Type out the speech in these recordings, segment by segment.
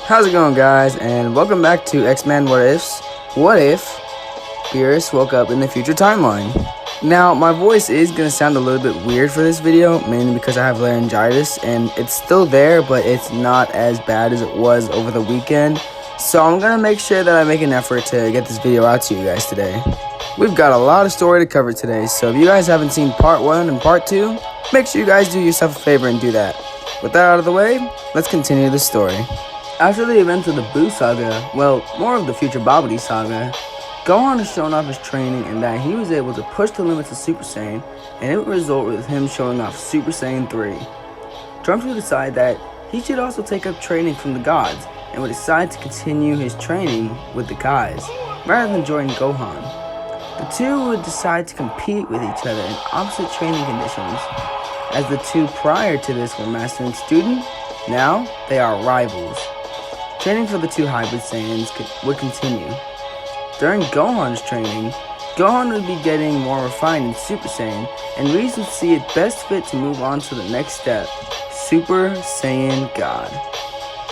How's it going, guys? And welcome back to X-Men What Ifs. What if Beerus woke up in the future timeline? Now, my voice is going to sound a little bit weird for this video, mainly because I have laryngitis, and it's still there, but it's not as bad as it was over the weekend. So I'm going to make sure that I make an effort to get this video out to you guys today. We've got a lot of story to cover today, so if you guys haven't seen part 1 and part 2, make sure you guys do yourself a favor and do that. With that out of the way, let's continue the story. After the events of the Buu saga, well, more of the future Babidi saga, Gohan has shown off his training and that he was able to push the limits of Super Saiyan, and it would result with him showing off Super Saiyan 3. Trunks would decide that he should also take up training from the gods, and would decide to continue his training with the Kais, rather than join Gohan. The two would decide to compete with each other in opposite training conditions. As the two prior to this were master and student, now they are rivals. Training for the two hybrid Saiyans would continue. During Gohan's training, Gohan would be getting more refined in Super Saiyan, and Whis would see it best fit to move on to the next step, Super Saiyan God.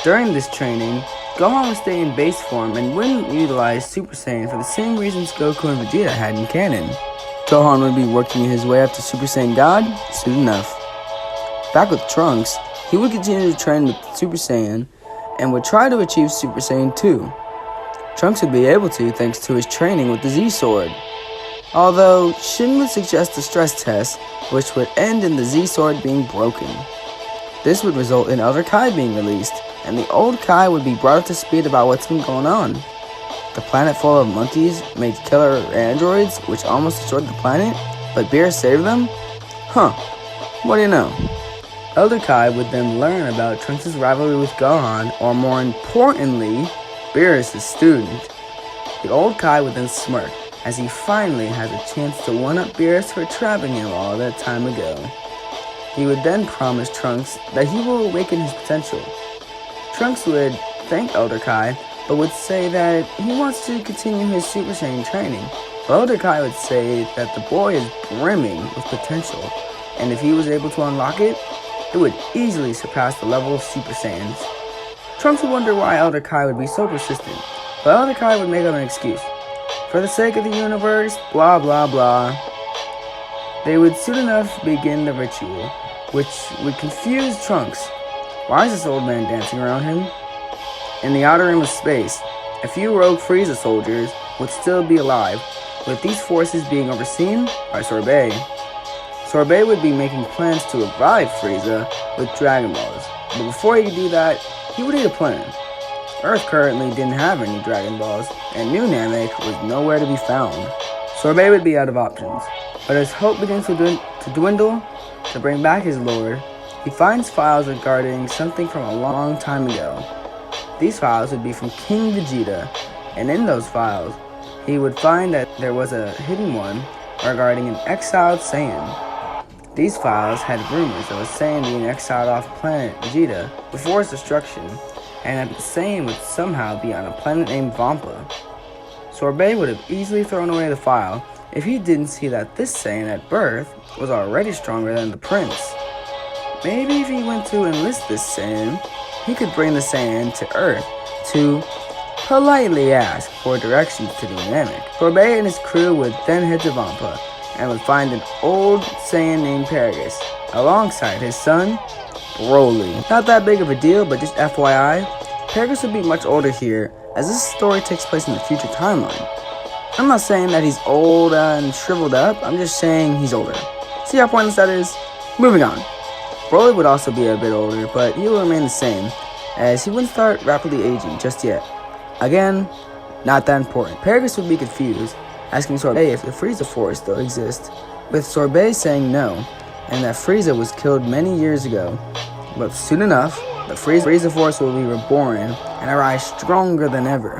During this training, Gohan would stay in base form and wouldn't utilize Super Saiyan for the same reasons Goku and Vegeta had in canon. Gohan would be working his way up to Super Saiyan God soon enough. Back with Trunks, he would continue to train with Super Saiyan and would try to achieve Super Saiyan 2. Trunks would be able to thanks to his training with the Z-Sword. Although, Shin would suggest a stress test, which would end in the Z-Sword being broken. This would result in Elder Kai being released, and the old Kai would be brought up to speed about what's been going on. The planet full of monkeys made killer androids, which almost destroyed the planet, but Beerus saved them? Huh, what do you know? Elder Kai would then learn about Trunks' rivalry with Gohan, or more importantly, Beerus' student. The old Kai would then smirk, as he finally has a chance to one-up Beerus for trapping him all that time ago. He would then promise Trunks that he will awaken his potential. Trunks would thank Elder Kai, but would say that he wants to continue his Super Saiyan training. But Elder Kai would say that the boy is brimming with potential, and if he was able to unlock it, it would easily surpass the level of Super Saiyans. Trunks would wonder why Elder Kai would be so persistent, but Elder Kai would make up an excuse. For the sake of the universe, blah blah blah. They would soon enough begin the ritual, which would confuse Trunks. Why is this old man dancing around him? In the outer rim of space, a few rogue Frieza soldiers would still be alive, with these forces being overseen by Sorbet. Sorbet would be making plans to revive Frieza with Dragon Balls, but before he could do that, he would need a plan. Earth currently didn't have any Dragon Balls, and New Namek was nowhere to be found. Sorbet would be out of options, but as hope begins to dwindle to bring back his lord, he finds files regarding something from a long time ago. These files would be from King Vegeta, and in those files, he would find that there was a hidden one regarding an exiled Saiyan. These files had rumors of a Saiyan being exiled off planet Vegeta before its destruction, and that the Saiyan would somehow be on a planet named Vampa. Sorbet would have easily thrown away the file if he didn't see that this Saiyan at birth was already stronger than the prince. Maybe if he went to enlist this Saiyan, he could bring the Saiyan to Earth to politely ask for directions to the Namek. Sorbet and his crew would then head to Vampa, and would find an old Saiyan named Beerus, alongside his son, Broly. Not that big of a deal, but just FYI, Beerus would be much older here, as this story takes place in the future timeline. I'm not saying that he's old and shriveled up, I'm just saying he's older. See how pointless that is? Moving on. Broly would also be a bit older, but he will remain the same, as he wouldn't start rapidly aging just yet. Again, not that important. Beerus would be confused, asking Sorbet if the Frieza Force still exists, with Sorbet saying no, and that Frieza was killed many years ago. But soon enough, the Frieza Force will be reborn and arise stronger than ever.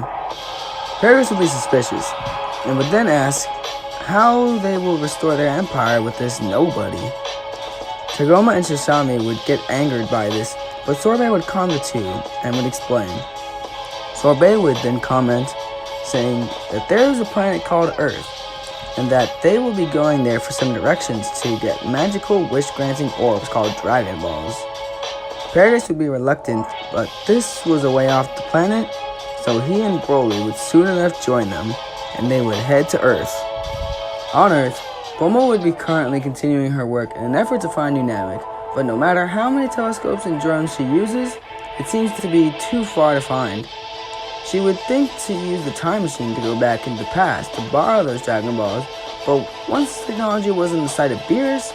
Beerus will be suspicious, and would then ask how they will restore their empire with this nobody. Tagoma and Sasami would get angered by this, but Sorbet would calm the two and would explain. Sorbet would then comment, saying that there is a planet called Earth, and that they will be going there for some directions to get magical wish-granting orbs called Dragon Balls. Beerus would be reluctant but this was a way off the planet, so he and Broly would soon enough join them, and they would head to Earth. On Earth, Bulma would be currently continuing her work in an effort to find new Namek, but no matter how many telescopes and drones she uses, it seems to be too far to find. She would think to use the time machine to go back into the past to borrow those Dragon Balls, but once the technology was in the sight of Beerus,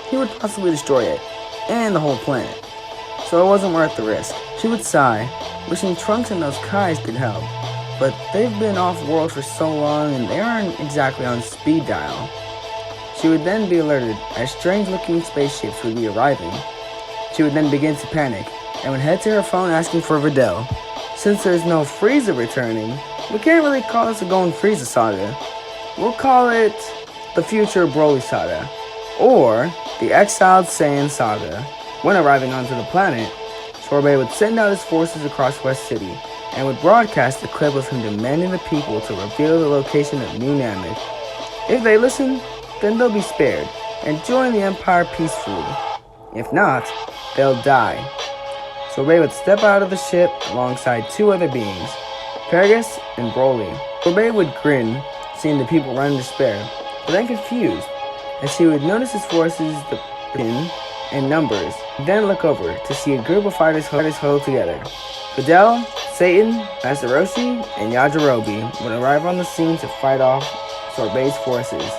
he would possibly destroy it, and the whole planet. So it wasn't worth the risk. She would sigh, wishing Trunks and those Kais could help, but they've been off-world for so long and they aren't exactly on speed dial. She would then be alerted as strange-looking spaceships would be arriving. She would then begin to panic and would head to her phone asking for Videl. Since there's no Frieza returning, we can't really call this a Gohan Frieza saga. We'll call it the future Brolysata, or the Exiled Saiyan saga. When arriving onto the planet, Sorbet would send out his forces across West City and would broadcast a clip of him demanding the people to reveal the location of New Namek. If they listen, then they'll be spared and join the Empire peacefully. If not, they'll die. Sorbet would step out of the ship alongside two other beings, Pegasus and Broly. Sorbet would grin, seeing the people run in despair, but then confused, as she would notice his forces in numbers, then look over to see a group of fighters huddled together. Videl, Satan, Master Roshi, and Yajirobe would arrive on the scene to fight off Sorbet's forces.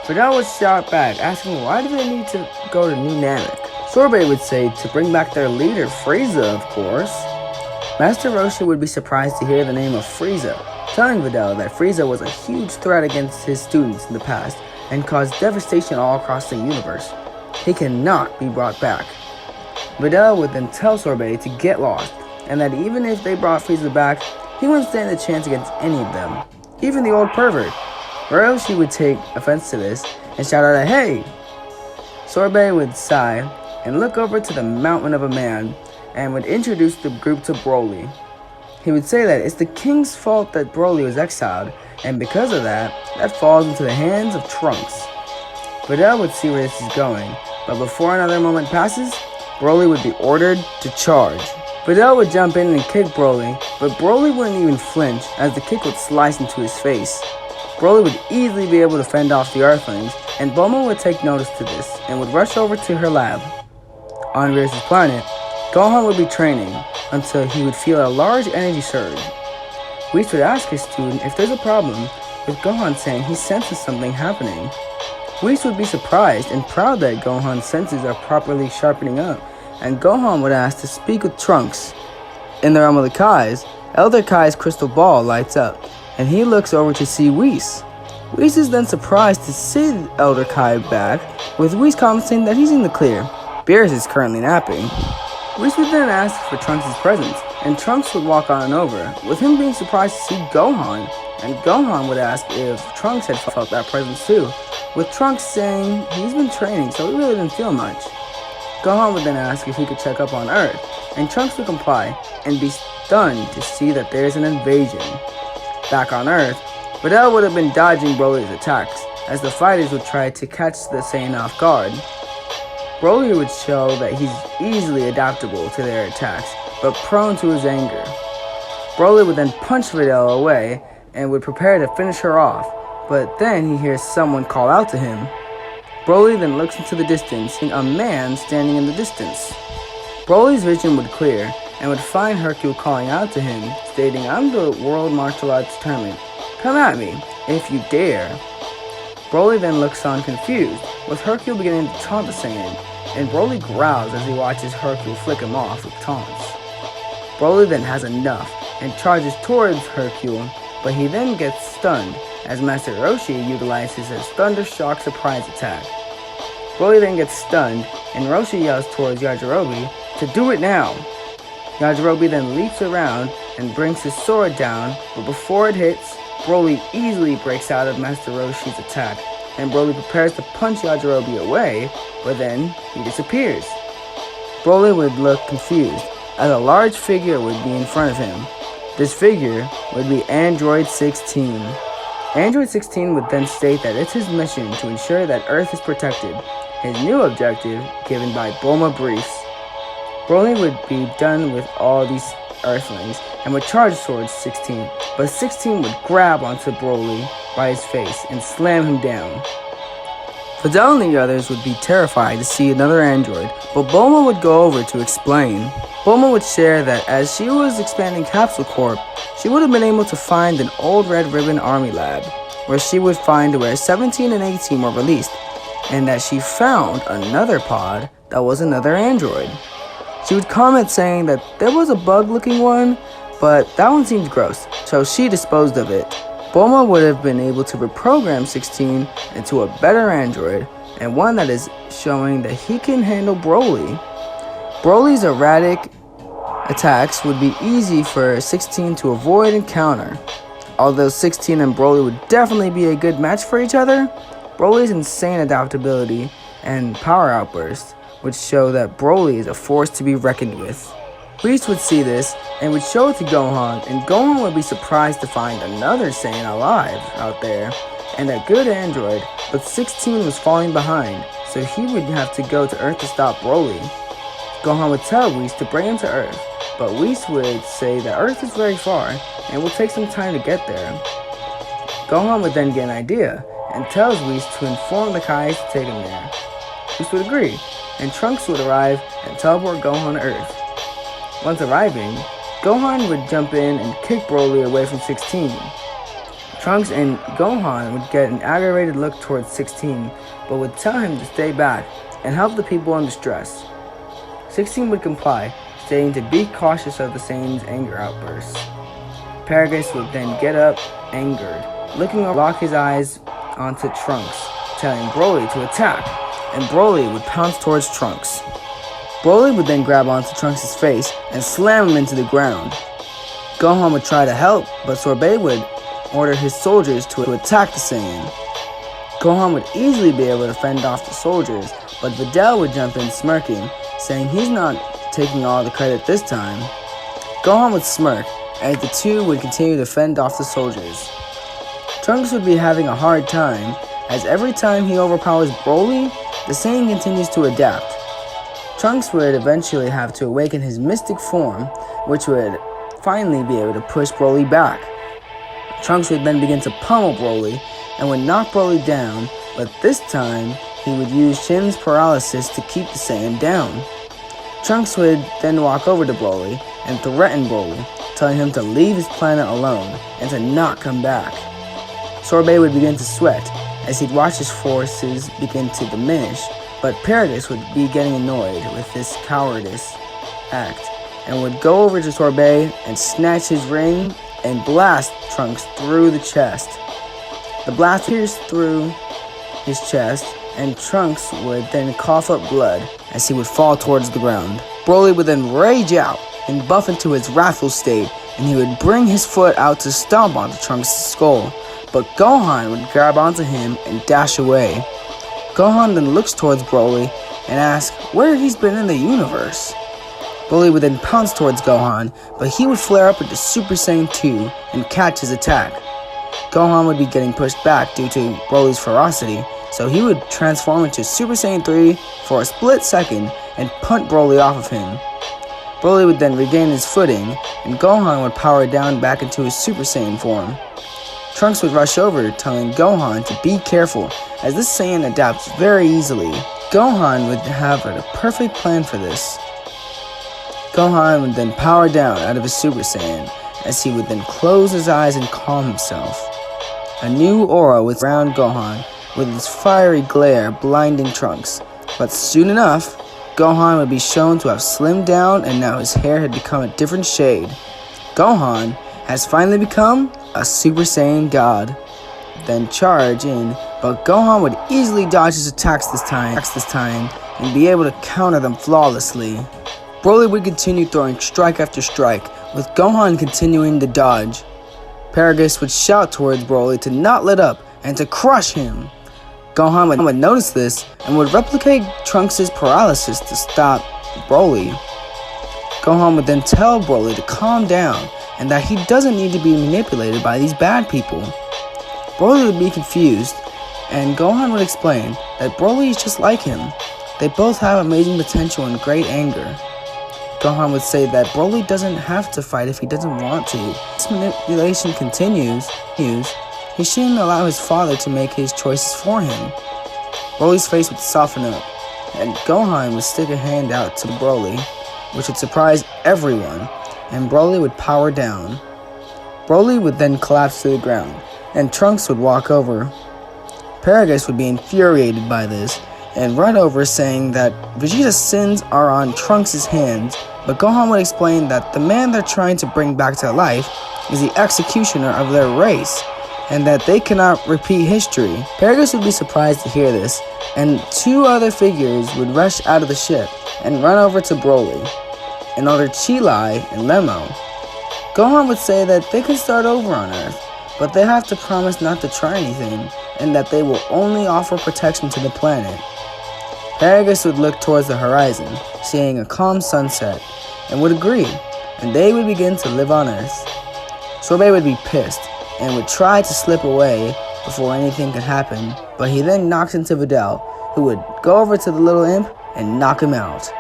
Videl would shout back, asking why do they need to go to New Namek. Sorbet would say to bring back their leader, Frieza, of course. Master Roshi would be surprised to hear the name of Frieza, telling Videl that Frieza was a huge threat against his students in the past and caused devastation all across the universe. He cannot be brought back. Videl would then tell Sorbet to get lost, and that even if they brought Frieza back, he wouldn't stand a chance against any of them, even the old pervert. Roshi would take offense to this and shout out, "Hey!" Sorbet would sigh and look over to the mountain of a man and would introduce the group to Broly. He would say that it's the king's fault that Broly was exiled, and because of that, that falls into the hands of Trunks. Videl would see where this is going, but before another moment passes, Broly would be ordered to charge. Videl would jump in and kick Broly, but Broly wouldn't even flinch as the kick would slice into his face. Broly would easily be able to fend off the Earthlings, and Bulma would take notice to this and would rush over to her lab. On Beerus' planet, Gohan would be training until he would feel a large energy surge. Whis would ask his student if there's a problem, with Gohan saying he senses something happening. Whis would be surprised and proud that Gohan's senses are properly sharpening up, and Gohan would ask to speak with Trunks. In the realm of the Kais, Elder Kai's crystal ball lights up, and he looks over to see Whis. Whis is then surprised to see Elder Kai back, with Whis commenting that he's in the clear. Beerus is currently napping. Whis would then ask for Trunks' presence, and Trunks would walk on over, with him being surprised to see Gohan, and Gohan would ask if Trunks had felt that presence too, with Trunks saying he's been training so he really didn't feel much. Gohan would then ask if he could check up on Earth, and Trunks would comply and be stunned to see that there's an invasion. Back on Earth, Videl would have been dodging Broly's attacks, as the fighters would try to catch the Saiyan off guard. Broly would show that he's easily adaptable to their attacks, but prone to his anger. Broly would then punch Videl away and would prepare to finish her off, but then he hears someone call out to him. Broly then looks into the distance, seeing a man standing in the distance. Broly's vision would clear and would find Hercule calling out to him, stating, "I'm the World Martial Arts Tournament. Come at me, if you dare." Broly then looks on confused, with Hercule beginning to taunt the Saiyan, and Broly growls as he watches Hercule flick him off with taunts. Broly then has enough and charges towards Hercule, but he then gets stunned as Master Roshi utilizes his Thunder Shock surprise attack. Broly then gets stunned, and Roshi yells towards Yajirobe to do it now. Yajirobe then leaps around and brings his sword down, but before it hits, Broly easily breaks out of Master Roshi's attack, and Broly prepares to punch Yajirobe away, but then he disappears. Broly would look confused, as a large figure would be in front of him. This figure would be Android 16. Android 16 would then state that it's his mission to ensure that Earth is protected, his new objective given by Bulma briefs. Broly would be done with all these Earthlings and would charge towards 16, but 16 would grab onto Broly by his face and slam him down. Videl and the others would be terrified to see another android, but Bulma would go over to explain. Bulma would share that as she was expanding Capsule Corp, she would have been able to find an old Red Ribbon Army lab, where she would find where 17 and 18 were released, and that she found another pod that was another android. She would comment saying that there was a bug-looking one, but that one seemed gross, so she disposed of it. Bulma would have been able to reprogram 16 into a better android, and one that is showing that he can handle Broly. Broly's erratic attacks would be easy for 16 to avoid and counter. Although 16 and Broly would definitely be a good match for each other, Broly's insane adaptability and power outbursts would show that Broly is a force to be reckoned with. Whis would see this and would show it to Gohan, and Gohan would be surprised to find another Saiyan alive out there and a good android, but 16 was falling behind, so he would have to go to Earth to stop Broly. Gohan would tell Whis to bring him to Earth, but Whis would say that Earth is very far and will take some time to get there. Gohan would then get an idea and tells Whis to inform the Kais to take him there. Whis would agree, and Trunks would arrive and teleport Gohan to Earth. Once arriving, Gohan would jump in and kick Broly away from 16. Trunks and Gohan would get an aggravated look towards 16, but would tell him to stay back and help the people in distress. 16 would comply, stating to be cautious of the Saiyan's anger outbursts. Beerus would then get up, angered, looking to lock his eyes onto Trunks, telling Broly to attack, and Broly would pounce towards Trunks. Broly would then grab onto Trunks' face and slam him into the ground. Gohan would try to help, but Sorbet would order his soldiers to attack the Saiyan. Gohan would easily be able to fend off the soldiers, but Videl would jump in smirking, saying he's not taking all the credit this time. Gohan would smirk, as the two would continue to fend off the soldiers. Trunks would be having a hard time, as every time he overpowers Broly, the Saiyan continues to adapt. Trunks would eventually have to awaken his mystic form, which would finally be able to push Broly back. Trunks would then begin to pummel Broly and would knock Broly down, but this time he would use Shin's paralysis to keep the Saiyan down. Trunks would then walk over to Broly and threaten Broly, telling him to leave his planet alone and to not come back. Sorbet would begin to sweat as he'd watch his forces begin to diminish, but Beerus would be getting annoyed with this cowardice act and would go over to Sorbet and snatch his ring and blast Trunks through the chest. The blast pierced through his chest, and Trunks would then cough up blood as he would fall towards the ground. Broly would then rage out and buff into his wrathful state, and he would bring his foot out to stomp onto Trunks' skull, but Gohan would grab onto him and dash away. Gohan then looks towards Broly and asks where he's been in the universe. Broly would then pounce towards Gohan, but he would flare up into Super Saiyan 2 and catch his attack. Gohan would be getting pushed back due to Broly's ferocity, so he would transform into Super Saiyan 3 for a split second and punt Broly off of him. Broly would then regain his footing, and Gohan would power down back into his Super Saiyan form. Trunks would rush over, telling Gohan to be careful, as this Saiyan adapts very easily. Gohan would have a perfect plan for this. Gohan would then power down out of his Super Saiyan, as he would then close his eyes and calm himself. A new aura was around Gohan, with its fiery glare blinding Trunks, but soon enough, Gohan would be shown to have slimmed down, and now his hair had become a different shade. Gohan has finally become a Super Saiyan God. Then charge in, but Gohan would easily dodge his attacks this time and be able to counter them flawlessly. Broly would continue throwing strike after strike, with Gohan continuing to dodge. Beerus would shout towards Broly to not let up and to crush him. Gohan would notice this and would replicate Trunks' paralysis to stop Broly. Gohan would then tell Broly to calm down and that he doesn't need to be manipulated by these bad people. Broly would be confused, and Gohan would explain that Broly is just like him. They both have amazing potential and great anger. Gohan would say that Broly doesn't have to fight if he doesn't want to. This manipulation continues, he shouldn't allow his father to make his choices for him. Broly's face would soften up, and Gohan would stick a hand out to Broly, which would surprise everyone, and Broly would power down. Broly would then collapse to the ground, and Trunks would walk over. Beerus would be infuriated by this, and run over saying that Vegeta's sins are on Trunks' hands, but Gohan would explain that the man they're trying to bring back to life is the executioner of their race, and that they cannot repeat history. Beerus would be surprised to hear this, and two other figures would rush out of the ship and run over to Broly, and order Chilai and Lemo. Gohan would say that they can start over on Earth, but they have to promise not to try anything, and that they will only offer protection to the planet. Beerus would look towards the horizon, seeing a calm sunset, and would agree, and they would begin to live on Earth. Sorbet would be pissed, and would try to slip away before anything could happen, but he then knocks into Videl, who would go over to the little imp and knock him out.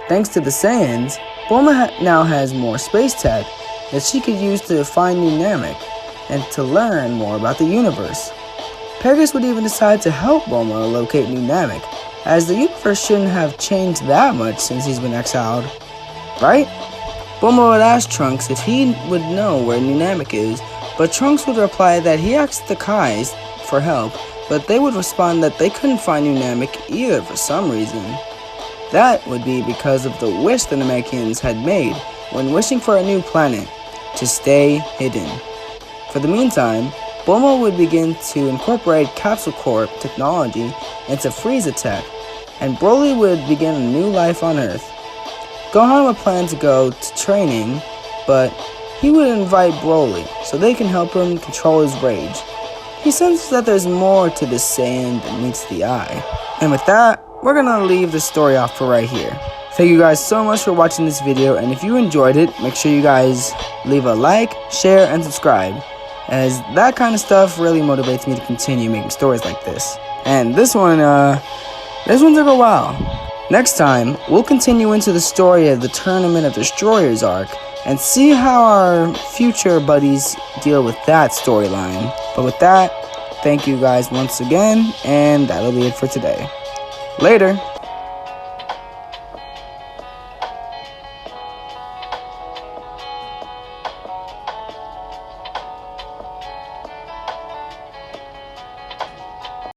Thanks to the Saiyans, Bulma now has more space tech that she could use to find new Namek, and to learn more about the universe. Beerus would even decide to help Bulma locate new Namek, as the universe shouldn't have changed that much since he's been exiled, right? Bulma would ask Trunks if he would know where new Namek is, but Trunks would reply that he asked the Kais for help, but they would respond that they couldn't find new Namek either for some reason. That would be because of the wish the Namekians had made when wishing for a new planet, to stay hidden. For the meantime, Bulma would begin to incorporate Capsule Corp technology into Frieza tech, and Broly would begin a new life on Earth. Gohan would plan to go to training, but he would invite Broly so they can help him control his rage. He senses that there's more to this Saiyan than meets the eye. And with that, we're gonna leave the story off for right here. Thank you guys so much for watching this video, and if you enjoyed it, make sure you guys leave a like, share, and subscribe, as that kind of stuff really motivates me to continue making stories like this. And this one took a while. Next time, we'll continue into the story of the Tournament of Destroyers arc, and see how our future buddies deal with that storyline. But with that, thank you guys once again, and that'll be it for today. Later!